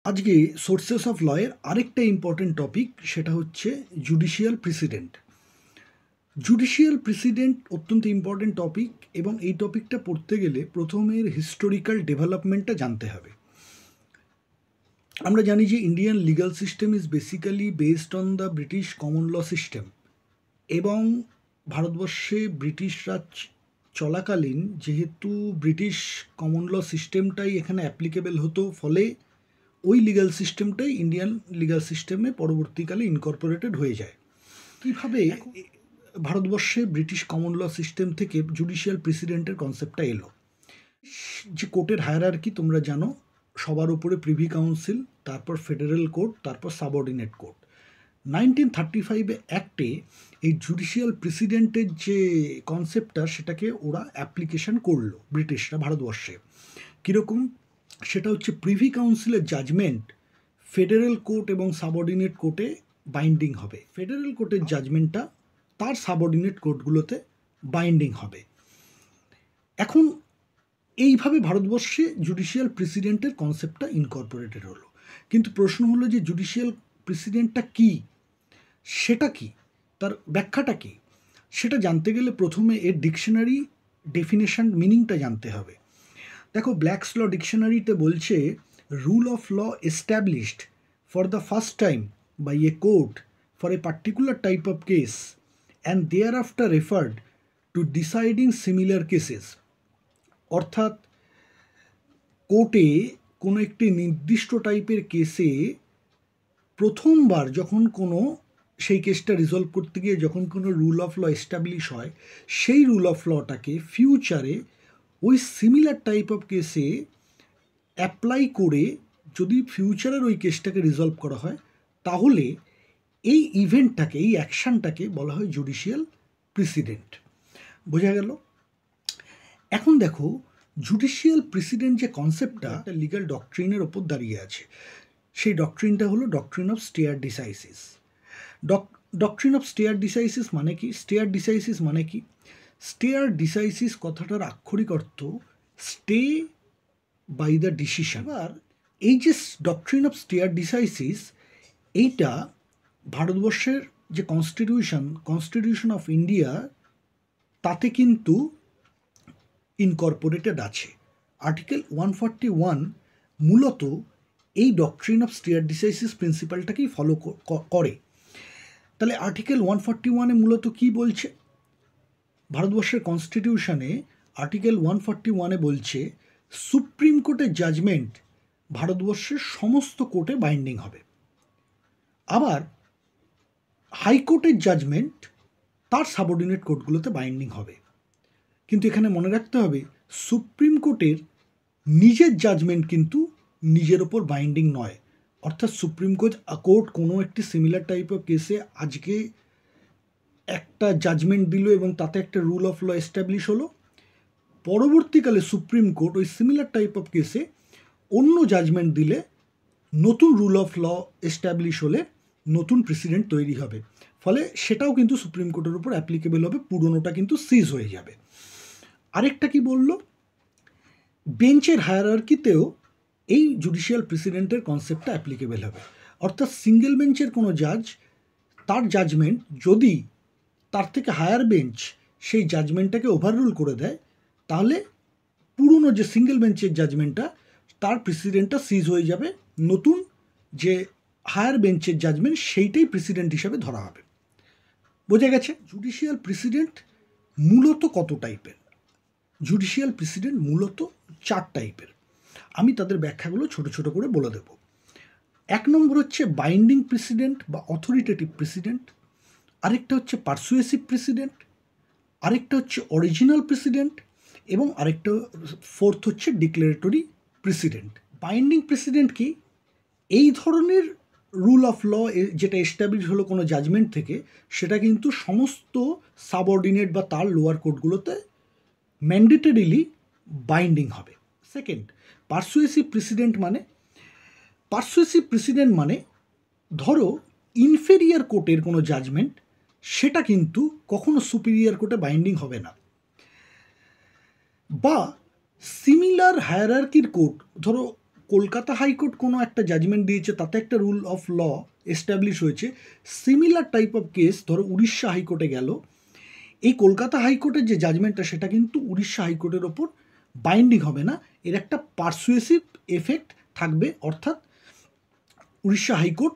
আজকে sources of লয়ের আরেকটা important topic, সেটা হচ্ছে জুডিশিয়াল প্রিসিডেন্ট। জুডিশিয়াল প্রিসিডেন্ট অত্যন্ত ইম্পর্টেন্ট টপিক, এবং এই টপিকটা পড়তে গেলে প্রথমে এর হিস্টোরিক্যাল ডেভেলপমেন্টটা জানতে হবে। আমরা জানি যে Indian legal system is basically based on the British common law system, এবং ভারতবর্ষে ব্রিটিশ রাজ চলাকালীন যেহেতু ব্রিটিশ কমন ল সিস্টেমটাই এখানে অ্যাপ্লিকেবল হতো, ফলে ওই লিগ্যাল সিস্টেমটাই ইন্ডিয়ান লিগ্যাল সিস্টেমে পরবর্তীকালে ইনকর্পোরেটেড হয়ে যায়। কীভাবে ভারতবর্ষে ব্রিটিশ কমন ল সিস্টেম থেকে জুডিশিয়াল প্রেসিডেন্টের কনসেপ্টটা এলো? যে কোর্টের হায়ারার্কি তোমরা জানো, সবার উপরে প্রিভি কাউন্সিল, তারপর ফেডারেল কোর্ট, তারপর সাবঅর্ডিনেট কোর্ট। 1935 অ্যাক্টে এই জুডিশিয়াল প্রেসিডেন্টের যে কনসেপ্টটা, সেটাকে ওরা অ্যাপ্লিকেশন করলো ব্রিটিশরা ভারতবর্ষে। কীরকম? সেটা হচ্ছে প্রিভি কাউন্সিলের জাজমেন্ট ফেডারেল কোর্ট এবং সাবঅর্ডিনেট কোর্টে বাইন্ডিং হবে। ফেডারেল কোর্টের জাজমেন্টটা তার সাবঅর্ডিনেট কোর্টগুলোতে বাইন্ডিং হবে। এখন এইভাবে ভারতবর্ষে জুডিশিয়াল প্রেসিডেন্টের কনসেপ্টটা ইনকর্পোরেটেড হলো। কিন্তু প্রশ্ন হলো যে জুডিশিয়াল প্রেসিডেন্টটা কী, সেটা কি, তার ব্যাখ্যাটা কী? সেটা জানতে গেলে প্রথমে এর ডিকশনারি ডেফিনেশন মিনিংটা জানতে হবে। দেখো, ব্ল্যাকস ল ডিকশনারিতে বলছে, rule of law established for the first time by a court for a particular type of case and thereafter referred to deciding similar cases. অর্থাৎ কোর্টে কোনো একটি নির্দিষ্ট টাইপের কেসে প্রথমবার যখন কোনো সেই কেসটা রিজলভ করতে গিয়ে যখন কোনো রুল অফ ল এস্টাবলিশ হয়, সেই রুল অফ লটাকে ফিউচারে ওই সিমিলার টাইপ অফ কেসে অ্যাপ্লাই করে যদি ফিউচারের ওই কেসটাকে রিজলভ করা হয়, তাহলে এই ইভেন্টটাকে, এই অ্যাকশানটাকে বলা হয় জুডিশিয়াল প্রেসিডেন্ট। বোঝা গেল? এখন দেখো, জুডিশিয়াল প্রেসিডেন্ট যে কনসেপ্টটা একটা লিগ্যাল ডকট্রিনের ওপর দাঁড়িয়ে আছে। সেই ডকট্রিনটা হলো doctrine of stare decisis. Doctrine of stare decisis মানে কি? স্টেয়ার ডিসাইসিস মানে কি? স্টেয়ার ডিসাইসিস কথাটার আক্ষরিক অর্থ স্টে বাই দ্য ডিসিশন। আর এই যে ডকট্রিন অফ স্টেয়ার ডিসাইসিস, এইটা ভারতবর্ষের যে কনস্টিটিউশন অফ ইন্ডিয়া, তাতে কিন্তু ইনকর্পোরেটেড আছে। আর্টিকেল 141 মূলত এই ডকট্রিন অফ স্টেয়ার ডিসাইসিস প্রিন্সিপালটাকেই ফলো করে। তাহলে আর্টিকেল 141-এ মূলত কি বলছে? ভারতবর্ষের কনস্টিটিউশনে আর্টিকেল 141-এ বলছে, সুপ্রিম কোর্টের জাজমেন্ট ভারতবর্ষের সমস্ত কোর্টে বাইন্ডিং হবে। আবার হাইকোর্টের জাজমেন্ট তার সাবঅর্ডিনেট কোর্টগুলোতে বাইন্ডিং হবে। কিন্তু এখানে মনে রাখতে হবে, সুপ্রিম কোর্টের নিজের জাজমেন্ট কিন্তু নিজের ওপর বাইন্ডিং নয়। অর্থাৎ সুপ্রিম কোর্ট কোনো একটি সিমিলার টাইপ অফ কেসে আজকে একটা জাজমেন্ট দিল এবং তাতে একটা রুল অফ ল এস্টাবলিশ হলো, পরবর্তীকালে সুপ্রিম কোর্ট ওই সিমিলার টাইপ অফ কেসে অন্য জাজমেন্ট দিলে, নতুন রুল অফ ল এস্টাবলিশ হলে নতুন প্রেসিডেন্ট তৈরি হবে, ফলে সেটাও কিন্তু সুপ্রিম কোর্টের উপর অ্যাপ্লিকেবল হবে, পুরনোটা কিন্তু সিজ হয়ে যাবে। আরেকটা কি বলল? বেঞ্চের হায়ারার্কিতেও এই জুডিশিয়াল প্রেসিডেন্টের কনসেপ্টটা অ্যাপ্লিকেবল হবে। অর্থাৎ সিঙ্গেল বেঞ্চের কোনো জাজ, তার জাজমেন্ট যদি তার থেকে হায়ার বেঞ্চ সেই জাজমেন্টটাকে ওভাররুল করে দেয়, তাহলে পুরনো যে সিঙ্গেল বেঞ্চের জাজমেন্টটা, তার প্রেসিডেন্টটা সিজ হয়ে যাবে, নতুন যে হায়ার বেঞ্চের জাজমেন্ট সেইটাই প্রেসিডেন্ট হিসাবে ধরা হবে। বোঝা গেছে? জুডিশিয়াল প্রেসিডেন্ট মূলত কত টাইপের? জুডিশিয়াল প্রেসিডেন্ট মূলত 4 টাইপের। আমি তাদের ব্যাখ্যাগুলো ছোট ছোট করে বলে দেব। 1 নম্বর হচ্ছে বাইন্ডিং প্রেসিডেন্ট বা অথরিটেটিভ প্রেসিডেন্ট। আরেকটা হচ্ছে পারসুয়েসিভ প্রেসিডেন্ট। আরেকটা হচ্ছে অরিজিনাল প্রেসিডেন্ট। এবং আরেকটা 4th হচ্ছে ডিক্লারেটরি প্রেসিডেন্ট। বাইন্ডিং প্রেসিডেন্ট কি? এই ধরনের রুল অফ ল যেটা এস্টাবলিশ হলো কোনো জাজমেন্ট থেকে, সেটা কিন্তু সমস্ত সাবঅর্ডিনেট বা তার লোয়ার কোর্টগুলোতে ম্যান্ডেটরিলি বাইন্ডিং হবে। সেকেন্ড, পারসুয়েসিভ প্রেসিডেন্ট মানে ধরো ইনফেরিয়ার কোর্টের কোনো জাজমেন্ট, সেটা কিন্তু কখনো সুপিরিয়র কোর্টে বাইন্ডিং হবে না। বা সিমিলার হায়ারার্কির কোর্ট, ধরো কলকাতা হাইকোর্ট কোনো একটা জাজমেন্ট দিয়েছে, তাতে একটা রুল অফ ল এস্টাবলিশ হয়েছে। সিমিলার টাইপ অফ কেস ধরো উড়িষ্যা হাইকোর্টে গেল, এই কলকাতা হাইকোর্টের যে জাজমেন্টটা সেটা কিন্তু উড়িষ্যা হাইকোর্টের ওপর বাইন্ডিং হবে না, এর একটা পারসুয়েসিভ এফেক্ট থাকবে। অর্থাৎ উড়িষ্যা হাইকোর্ট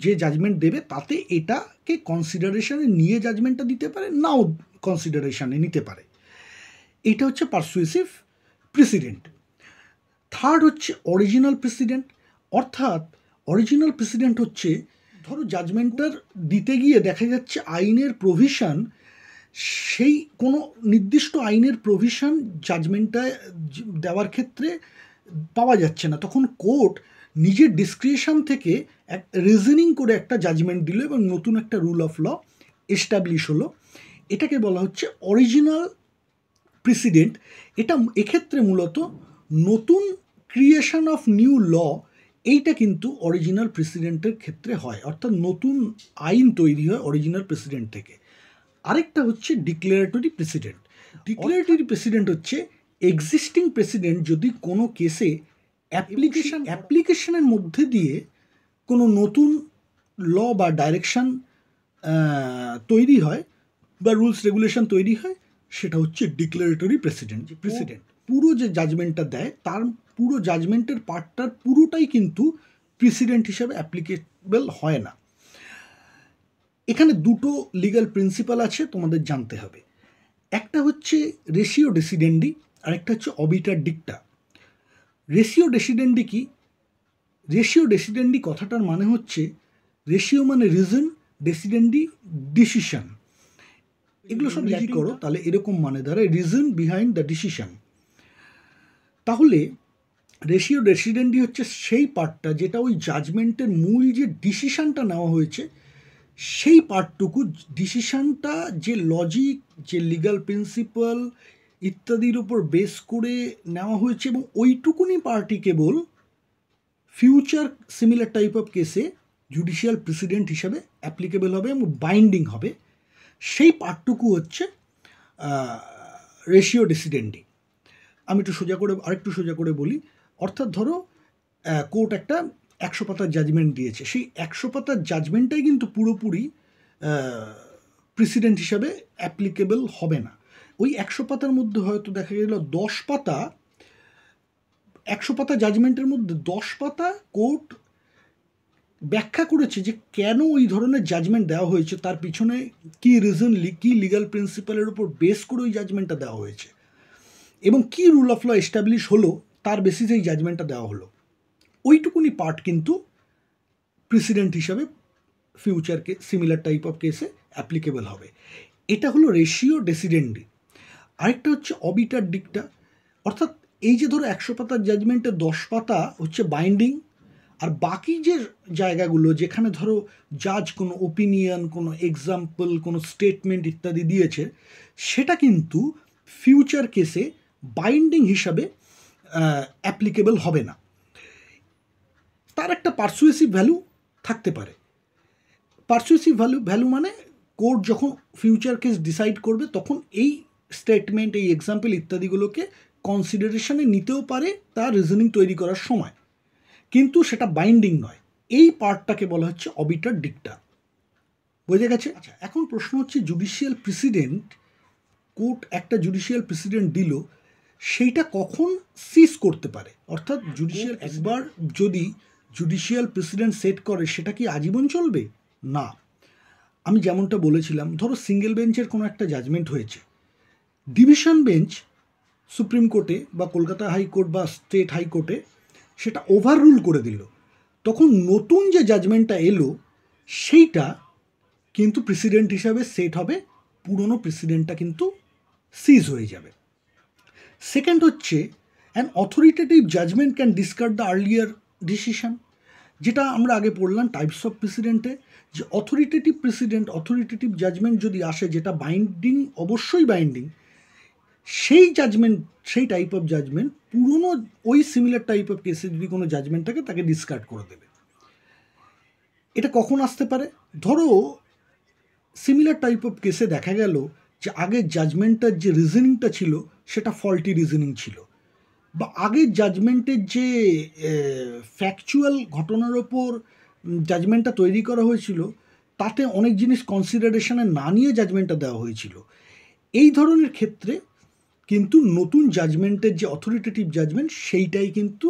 যে জাজমেন্ট দেবে তাতে এটাকে কনসিডারেশনে নিয়ে জাজমেন্টটা দিতে পারে, নাও কনসিডারেশনে নিতে পারে। এটা হচ্ছে পারসুয়েসিভ প্রেসিডেন্ট। থার্ড হচ্ছে অরিজিনাল প্রেসিডেন্ট। অর্থাৎ অরিজিনাল প্রেসিডেন্ট হচ্ছে ধরো জাজমেন্টটার দিতে গিয়ে দেখা যাচ্ছে আইনের প্রভিশন, সেই কোনো নির্দিষ্ট আইনের প্রভিশন জাজমেন্টটা দেওয়ার ক্ষেত্রে পাওয়া যাচ্ছে না, তখন কোর্ট নিজের ডিসক্রিপশন থেকে এক রিজনিং করে একটা জাজমেন্ট দিল এবং নতুন একটা রুল অফ ল এস্টাবলিশ হলো। এটাকে বলা হচ্ছে অরিজিনাল প্রেসিডেন্ট। এটা এক্ষেত্রে মূলত নতুন ক্রিয়েশন অফ নিউ ল, এইটা কিন্তু অরিজিনাল প্রেসিডেন্টের ক্ষেত্রে হয়, অর্থাৎ নতুন আইন তৈরি হয় অরিজিনাল প্রেসিডেন্ট থেকে। আরেকটা হচ্ছে ডিক্লারেটরি প্রেসিডেন্ট। ডিক্লারেটরি প্রেসিডেন্ট হচ্ছে এক্সিস্টিং প্রেসিডেন্ট যদি কোনো কেসে অ্যাপ্লিকেশনের মধ্যে দিয়ে কোনো নতুন ল বা ডাইরেকশন তৈরি হয় বা রুলস রেগুলেশন তৈরি হয়, সেটা হচ্ছে ডিক্লারেটরি প্রেসিডেন্ট। পুরো যে জাজমেন্টটা দেয় তার পুরো জাজমেন্টের পার্টটার পুরোটাই কিন্তু প্রেসিডেন্ট হিসাবে অ্যাপ্লিকেবল হয় না। এখানে দুটো লিগ্যাল প্রিন্সিপাল আছে, তোমাদের জানতে হবে। একটা হচ্ছে রেশিও ডেসিডেন্ডি, আরেকটা হচ্ছে অবিটার ডিক্টা। রেশিও ডেসিডেন্ডি কি? রেশিও ডেসিডেন্ডি কথাটার মানে হচ্ছে, রেশিও মানে রিজন, ডেসিডেন্ডি ডিসিশন। এগুলো সব লিখি করো তাহলে এরকম মানে দাঁড়ায় রিজন বিহাইন্ড দ্য ডিসিশন। তাহলে রেশিও ডেসিডেন্ডি হচ্ছে সেই পার্টটা যেটা ওই জাজমেন্টের মূল যে ডিসিশনটা নেওয়া হয়েছে সেই পার্টটুকু, ডিসিশনটা যে লজিক, যে লিগ্যাল প্রিন্সিপাল ইত্যাদির উপর বেস করে নেওয়া হয়েছে, এবং ওইটুকুনি পার্টি কেবল ফিউচার সিমিলার টাইপ অফ কেসে জুডিশিয়াল প্রেসিডেন্ট হিসাবে অ্যাপ্লিকেবল হবে এবং বাইন্ডিং হবে, সেই পার্টটুকু হচ্ছে রেশিও ডেসিডেন্ডি। আমি আরেকটু সোজা করে বলি। অর্থাৎ ধরো কোর্ট একটা 100 পাতার জাজমেন্ট দিয়েছে, সেই 100 পাতার জাজমেন্টটাই কিন্তু পুরোপুরি প্রেসিডেন্ট হিসাবে অ্যাপ্লিকেবল হবে না। ওই 100 পাতার মধ্যে হয়তো দেখা গেল 10 পাতা, 100 পাতা জাজমেন্টের মধ্যে 10 পাতা কোর্ট ব্যাখ্যা করেছে যে কেন ওই ধরনের জাজমেন্ট দেওয়া হয়েছে, তার পিছনে কী রিজন, কী লিগ্যাল প্রিন্সিপালের উপর বেস করে ওই জাজমেন্টটা দেওয়া হয়েছে, এবং কী রুল অফ ল এস্টাবলিশ হলো তার বেসিসে এই জাজমেন্টটা দেওয়া হলো। ওইটুকুনি পার্ট কিন্তু প্রেসিডেন্ট হিসাবে ফিউচারকে সিমিলার টাইপ অফ কেসে অ্যাপ্লিকেবল হবে। এটা হলো রেশিও ডেসিডেন্ডি। আরেকটা হচ্ছে অবিটার ডিক্টা। অর্থাৎ এই যে ধরো 100 পাতার জাজমেন্টে 10 পাতা হচ্ছে বাইন্ডিং, আর বাকি যে জায়গাগুলো যেখানে ধরো জাজ কোনো ওপিনিয়ন, কোনো এক্সাম্পল, কোনো স্টেটমেন্ট ইত্যাদি দিয়েছে, সেটা কিন্তু ফিউচার কেসে বাইন্ডিং হিসাবে অ্যাপ্লিকেবল হবে না। তার একটা পারসুয়েসিভ ভ্যালু থাকতে পারে। পারসুয়েসিভ ভ্যালু মানে কোর্ট যখন ফিউচার কেস ডিসাইড করবে তখন এই স্টেটমেন্ট, এই এক্সাম্পল ইত্যাদিগুলোকে কনসিডারেশনে নিতেও পারে তার রিজনিং তৈরি করার সময়, কিন্তু সেটা বাইন্ডিং নয়। এই পার্টটাকে বলা হচ্ছে অবিটার ডিক্টা। বোঝা গেছে? আচ্ছা, এখন প্রশ্ন হচ্ছে জুডিশিয়াল প্রেসিডেন্ট, কোর্ট একটা জুডিশিয়াল প্রেসিডেন্ট দিল, সেইটা কখন সিজ করতে পারে? অর্থাৎ একবার যদি জুডিশিয়াল প্রেসিডেন্ট সেট করে সেটা কি আজীবন চলবে? না। আমি যেমনটা বলেছিলাম, ধরো সিঙ্গেল বেঞ্চের কোনো একটা জাজমেন্ট হয়েছে, ডিভিশন বেঞ্চ সুপ্রিম কোর্টে বা কলকাতা হাইকোর্ট বা স্টেট হাইকোর্টে সেটা ওভাররুল করে দিল, তখন নতুন যে জাজমেন্টটা এলো সেইটা কিন্তু প্রেসিডেন্ট হিসাবে সেট হবে, পুরনো প্রেসিডেন্টটা কিন্তু সিজ হয়ে যাবে। সেকেন্ড হচ্ছে an authoritative judgment can discard the earlier decision, যেটা আমরা আগে পড়লাম টাইপস অফ প্রেসিডেন্টে, যে অথরিটেটিভ জাজমেন্ট যদি আসে যেটা বাইন্ডিং, অবশ্যই বাইন্ডিং, সেই জাজমেন্ট, সেই টাইপ অফ জাজমেন্ট পুরনো ওই সিমিলার টাইপ অফ কেসে যদি কোনো জাজমেন্ট থাকে তাকে ডিসকার্ড করে দেবে। এটা কখন আসতে পারে? ধরো সিমিলার টাইপ অফ কেসে দেখা গেল যে আগের জাজমেন্টটার যে রিজনিংটা ছিল সেটা ফল্টি রিজনিং ছিল, বা আগের জাজমেন্টের যে ফ্যাকচুয়াল ঘটনার ওপর জাজমেন্টটা তৈরি করা হয়েছিল তাতে অনেক জিনিস কনসিডারেশনে না নিয়ে জাজমেন্টটা দেওয়া হয়েছিল। এই ধরনের ক্ষেত্রে কিন্তু নতুন জাজমেন্টের যে অথরিটেটিভ জাজমেন্ট সেইটাই কিন্তু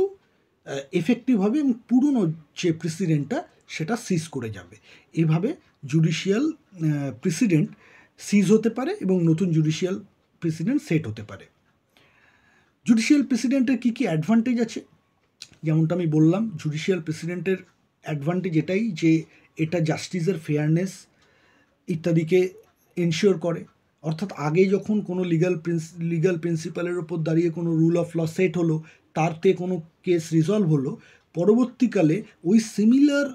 এফেক্টিভ হবে এবং পুরনো যে প্রেসিডেন্টটা সেটা সিজ করে যাবে। এভাবে জুডিশিয়াল প্রেসিডেন্ট সিজ হতে পারে এবং নতুন জুডিশিয়াল প্রেসিডেন্ট সেট হতে পারে। জুডিশিয়াল প্রেসিডেন্টের কী কী অ্যাডভান্টেজ আছে? যেমনটা আমি বললাম, জুডিশিয়াল প্রেসিডেন্টের অ্যাডভান্টেজ এটাই যে এটা জাস্টিসের ফেয়ারনেস ইত্যাদিকে এনশিওর করে। অর্থাৎ আগে যখন কোনো লিগাল প্রিন্সিপালের ওপর দাঁড়িয়ে কোনো রুল অফ ল সেট হলো, তারতে কোনো কেস রিজলভ হলো, পরবর্তীকালে ওই সিমিলার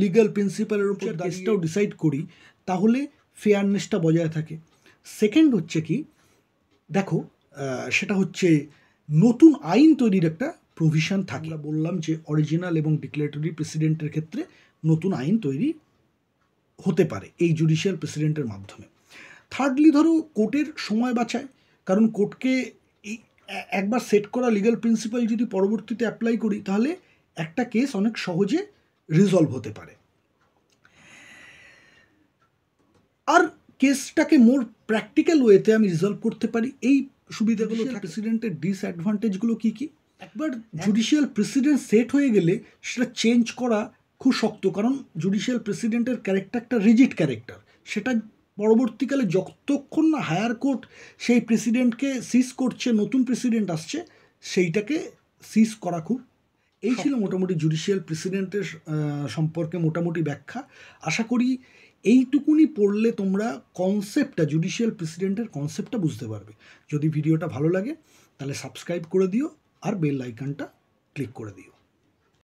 লিগাল প্রিন্সিপালের উপর কেসটাও ডিসাইড করি, তাহলে ফেয়ারনেসটা বজায় থাকে। সেকেন্ড হচ্ছে কি, দেখো সেটা হচ্ছে নতুন আইন তৈরির একটা প্রভিশন থাকে। আমরা বললাম যে অরিজিনাল এবং ডিক্লারেটরি প্রেসিডেন্টের ক্ষেত্রে নতুন আইন তৈরি হতে পারে এই জুডিশিয়াল প্রেসিডেন্টের মাধ্যমে। থার্ডলি, ধরো কোর্টের সময় বাঁচায়, কারণ কোর্টকে একবার সেট করা লিগাল প্রিন্সিপাল যদি পরবর্তীতে অ্যাপ্লাই করি তাহলে একটা কেস অনেক সহজে রিজলভ হতে পারে। আর কেসটাকে মোর প্র্যাকটিক্যাল ওয়েতে আমি রিজলভ করতে পারি। এই সুবিধাগুলো। প্রেসিডেন্টের ডিসঅ্যাডভান্টেজগুলো কী কী? একবার জুডিশিয়াল প্রেসিডেন্ট সেট হয়ে গেলে সেটা চেঞ্জ করা খুব শক্ত, কারণ জুডিশিয়াল প্রেসিডেন্টের ক্যারেক্টারটা রিজিড ক্যারেক্টার। সেটা পরবর্তীকালে যতক্ষণ না হায়ার কোর্ট সেই প্রেসিডেন্টকে সিজ করছে, নতুন প্রেসিডেন্ট আসছে, সেইটাকে সিজ করা খুব। এই ছিল মোটামুটি জুডিশিয়াল প্রেসিডেন্টের সম্পর্কে মোটামুটি ব্যাখ্যা। আশা করি এইটুকুনি পড়লে তোমরা কনসেপ্টটা, জুডিশিয়াল প্রেসিডেন্টের কনসেপ্টটা বুঝতে পারবে। যদি ভিডিওটা ভালো লাগে তাহলে সাবস্ক্রাইব করে দিও আর বেল আইকনটা ক্লিক করে দিও।